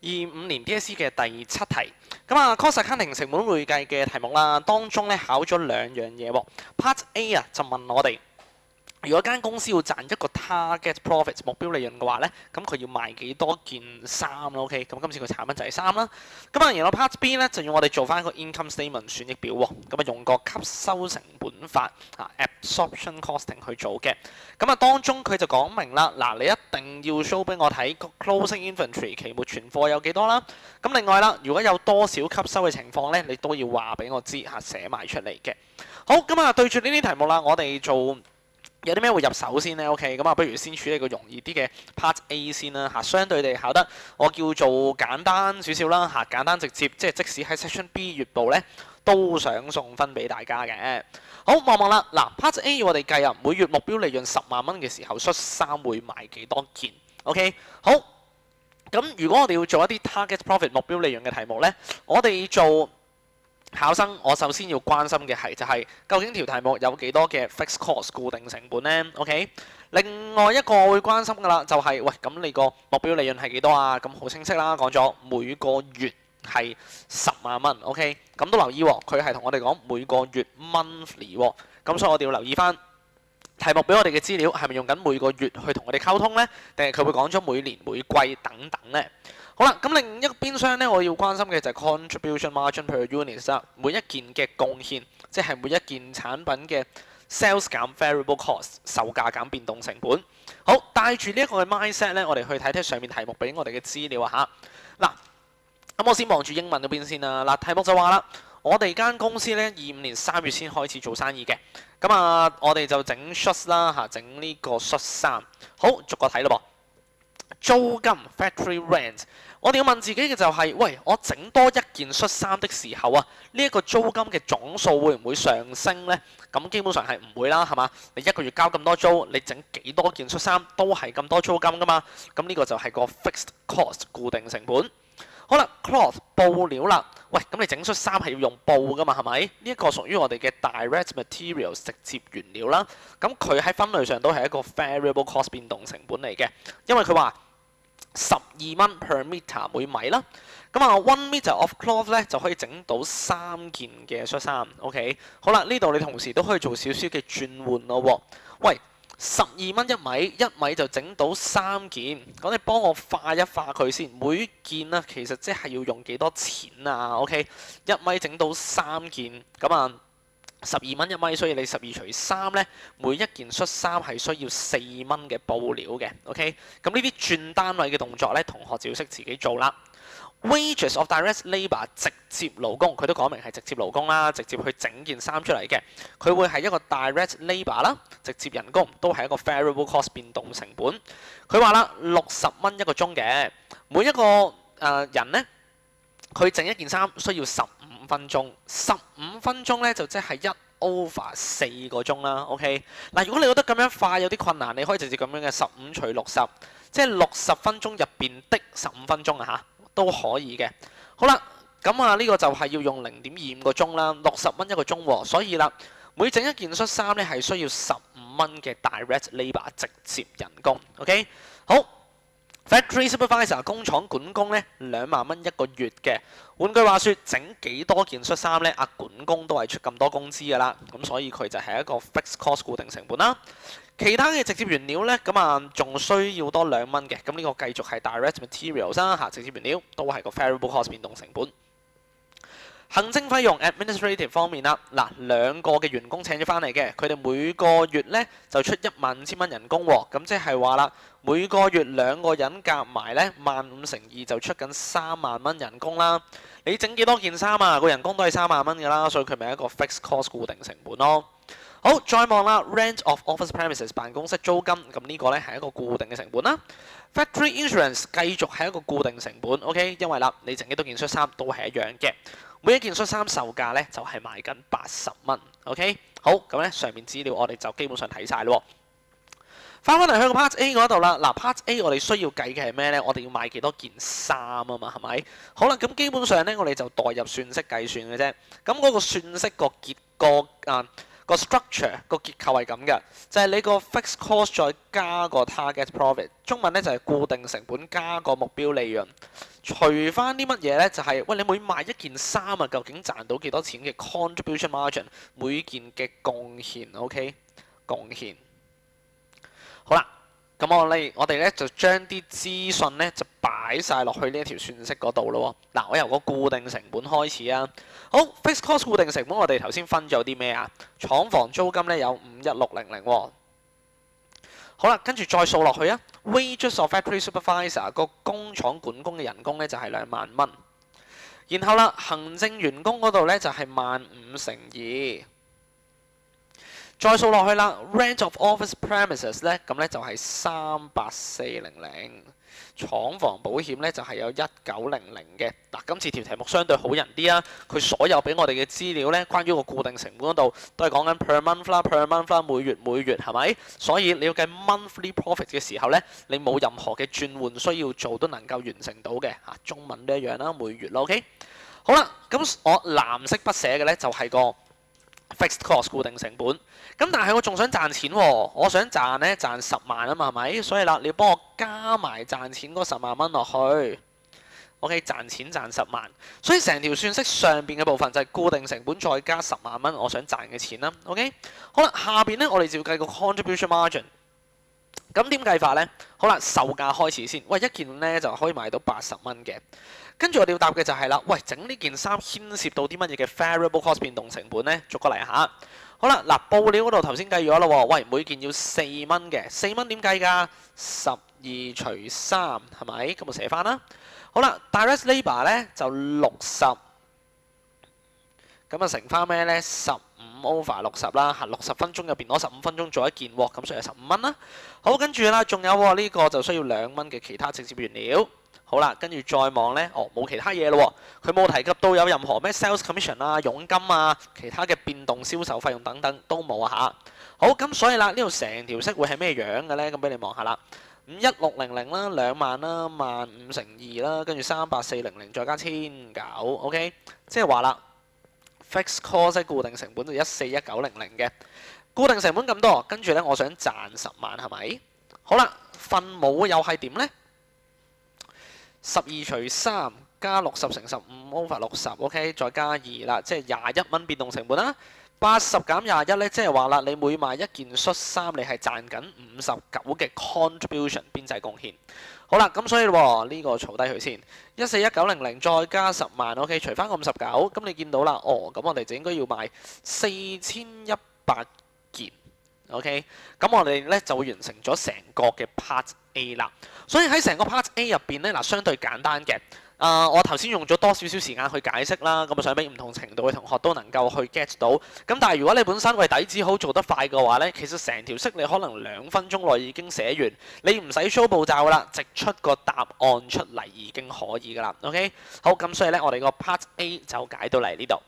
2025年 DSE 嘅第7題。咁啊，cost accounting 成本會計嘅題目啦，當中咧考咗兩樣嘢喎。Part A 啊就問我哋，如果間公司要賺一個 target profit 目標利潤嘅話咧，咁佢要賣幾多件衫啦 ？OK，咁今次個產品就係衫啦。咁啊，然後 Part B 咧就要我哋做翻個 income statement 損益表喎。咁啊，用個吸收成本法absorption costing 去做嘅。咁啊，當中佢就講明啦，嗱，你一定要 show 俾我睇個 closing inventory 期末存貨有幾多啦。咁另外啦，如果有多少吸收嘅情況咧，你都要話俾我知寫埋出嚟嘅。好，咁啊，對住呢啲題目啦，我哋做有啲咩會入手先呢 OK，咁啊，不如先處理個容易啲嘅 Part A 先啦嚇，相對地考得我叫做簡單少少啦嚇，簡單直接，即使喺 Section B 月報咧都想送分俾大家嘅。好，望望啦，嗱 Part A 要我哋計啊，每月目標利潤10萬蚊嘅時候，恤衫會賣幾多件 ？OK， 好，咁如果我哋要做一啲 target profit 目標利潤嘅題目咧，我哋做考生，我首先要關心嘅係就係究竟條題目有幾多嘅 fixed cost 固定成本呢 OK， 另外一個我會關心㗎啦，就係喂，咁你個目標利潤係幾多啊？咁好清晰啦，講咗每個月係10萬蚊 OK， 咁都留意喎，佢係同我哋講每個月 monthly 喎，咁所以我哋要留意翻題目俾我哋嘅資料係咪用緊每個月去同我哋溝通呢？定係佢會講咗每年每季等等呢？好啦，咁另一邊廂咧，我要關心嘅就係 contribution margin per unit 啦，每一件嘅貢獻，即係每一件產品嘅 sales 減 variable cost， 售價減變動成本。好，帶住呢一個嘅 mindset 咧，我哋去睇睇上面題目俾我哋嘅資料啊嚇。嗱，咁我先望住英文嗰邊先啦。嗱，題目就話啦，我哋間公司咧25年3月先開始做生意嘅，咁啊，我哋就整 shirts 啦嚇，整呢個恤衫。好，逐個睇咯噃。租金 factory rent， 我哋要問自己嘅就係，喂，我整多一件恤衫的時候啊，呢一個租金嘅總數會唔會上升呢？咁基本上係唔會啦，係嘛？你一個月交咁多租，你整幾多件恤衫都係咁多租金噶嘛？咁呢個就係個 fixed cost 固定成本。好啦 ，cloth 布料啦，喂，咁你整恤衫係要用布噶嘛？係咪？呢一個屬於我哋嘅 direct materials 直接原料啦。咁佢喺分類上都係一個 variable cost 變動成本嚟嘅，因為佢話12蚊 per meter 每米啦。咁啊，1 meter of cloth 咧就可以整到3件嘅恤衫。OK， 好啦，呢度你同時都可以做少少嘅轉換咯喎。喂，12蚊一米就整到3件，咁你幫我化一化佢先，每件啊其實即係要用幾多錢啊 ？OK， 一米整到3件，咁啊12蚊一米，所以你12除3咧，每一件恤衫係需要4蚊嘅布料嘅。OK， 咁呢啲轉單位嘅動作咧，同學就要識自己做啦。Wages of direct labour 直接勞工，佢都講明係直接勞工啦，直接去整件衫出嚟嘅，佢會係一個 direct labour 啦，直接人工都係一個 variable cost 變動成本。佢話啦，60蚊一個鐘嘅，每一個人呢，佢整一件衫需要15分鐘，15分鐘咧就即係1 over 4個鐘啦。OK， 嗱，如果你覺得咁樣快有啲困難，你可以直接咁樣嘅15除60，即係60分鐘入邊的15分鐘啊嚇。都可以嘅。好啦，咁啊呢個就係要用0.25個鐘啦，60蚊一個鐘喎，所以啦，每整一件恤衫咧係需要15蚊嘅 direct labour 直接人工。OK， 好 ，factory supervisor 工廠管工咧2萬蚊一個月嘅。換句話說，整幾多件恤衫咧，管工都係出咁多工資㗎啦，咁所以佢就係一個 fixed cost 固定成本啦。其他嘅直接原料咧，咁啊仲需要多2蚊嘅，咁呢個繼續係 direct materials 啦嚇，直接原料都係個 variable cost 變動成本。行政費用 administrative 方面啦，嗱2個嘅員工請咗翻嚟嘅，佢哋每個月咧就出15,000蚊人工喎，咁即係話啦，每個月2個人夾埋咧15,000乘2就出緊3萬蚊人工啦。你整幾多件衫啊？個人工都係3萬蚊㗎啦，所以佢咪一個 fixed cost 固定成本咯。好，再望啦 ，rent of office premises 辦公室租金，咁呢個咧係一個固定嘅成本啦。Factory insurance 繼續係一個固定成本 ，OK， 因為啦，你整幾多件恤衫都係一樣嘅，每一件恤衫售價咧就係賣緊80蚊 ，OK， 好，咁咧上面資料我哋就基本上睇晒咯。翻返嚟去個 Part A 嗰度啦，嗱 Part A 我哋需要計嘅係咩咧？我哋要買幾多件衫啊嘛，係咪？好啦，咁基本上咧我哋就代入算式計算嘅啫。咁嗰個算式個 structure 個結構係咁嘅，就係你個 fixed cost 再加個 target profit， 中文咧就係固定成本加個目標利潤，除翻啲乜嘢咧？就係、喂，你每賣一件衫啊，究竟賺到幾多錢嘅 contribution margin， 每件嘅貢獻 ，OK， 貢獻。好啦，咁我哋咧就將啲資訊咧就擺晒落去呢一條算式嗰度咯喎。嗱，我由個固定成本開始啊。好 ，fixed cost 固定成本我哋頭先分咗啲咩啊？廠房租金咧有51600喎。好啦，跟住再數落去啊。Wages of factory supervisor 個工廠管工嘅人工咧就係20000蚊。然後啦，行政員工嗰度咧就係15000乘2。再數落去啦 ，rent of office premises 咧，咁咧就係38400。廠房保險咧就係有1900嘅。嗱，今次條題目相對好人啲啊，佢所有俾我哋嘅資料咧，關於個固定成本嗰度都係講緊 per month 啦，per month 啦，每月係咪？所以你要計 monthly profit 嘅時候咧，你冇任何嘅轉換需要做，都能夠完成到嘅嚇。中文都一樣啦，每月啦 ，OK。好啦，咁我藍色筆寫嘅咧就係個 fixed cost 固定成本，咁但係我仲想賺錢喎，我想賺10萬啊嘛，係咪？所以啦，你要幫我加埋賺錢嗰10萬蚊落去 ，OK， 賺錢賺10萬，所以成條算式上邊嘅部分就係固定成本再加10萬蚊我想賺嘅錢啦 ，OK。好啦，下邊咧我哋就要計個 contribution margin， 咁點計法咧？好啦，售價開始先，喂，一件咧就可以賣到80蚊嘅。跟住我哋要答嘅就係啦，喂，整呢件衫牽涉到啲乜嘢嘅 variable cost 變動成本咧？逐個嚟下。好啦，嗱，布料嗰度頭先計咗啦喎，喂，每件要4蚊嘅，4蚊點計㗎？12除3係咪？咁我寫翻啦。好啦 ，direct labour 咧就60，咁啊乘翻咩咧？15 over 60啦，嚇60分鐘入邊攞15分鐘做一件喎，咁所以係15蚊啦。好，跟住啦，仲有喎，呢個就需要2蚊嘅其他直接原料。好啦，跟住再望咧，冇其他嘢咯喎，佢冇提及到有任何咩 sales commission 啊、佣金啊、其他嘅變動銷售費用等等都冇啊嚇。好，咁所以啦，呢度成條式會係咩樣嘅咧？咁俾你望下啦，51600啦，2萬啦，15000乘2啦，跟住38400再加1900，OK， 即係話啦 ，fixed cost 固定成本就14190嘅，固定成本咁多，跟住咧我想賺10萬係咪？好啦，分母又係點咧？12除3加60乘15 over 60，OK， 再加2啦，即係21蚊變動成本啦。80減21咧，即係話啦，你每賣一件恤衫，你係賺緊59嘅 contribution 邊際貢獻。好啦，咁所以喎，呢個儲低佢先，14190再加10萬，OK， 除翻個59，咁你見到啦，咁我哋就應該要賣4100件。OK， 咁我哋咧就會完成咗成個嘅 Part A 啦。所以喺成個 Part A 入邊咧，嗱相對簡單嘅。我頭先用咗多少少時間去解釋啦，咁啊想俾唔同程度嘅同學都能夠去 get 到。咁但係如果你本身為底子好做得快嘅話咧，其實成條式你可能2分鐘內已經寫完，你唔使 show 步驟啦，直出個答案出嚟已經可以㗎啦。OK， 好，咁所以咧我哋個 Part A 就解到嚟呢度。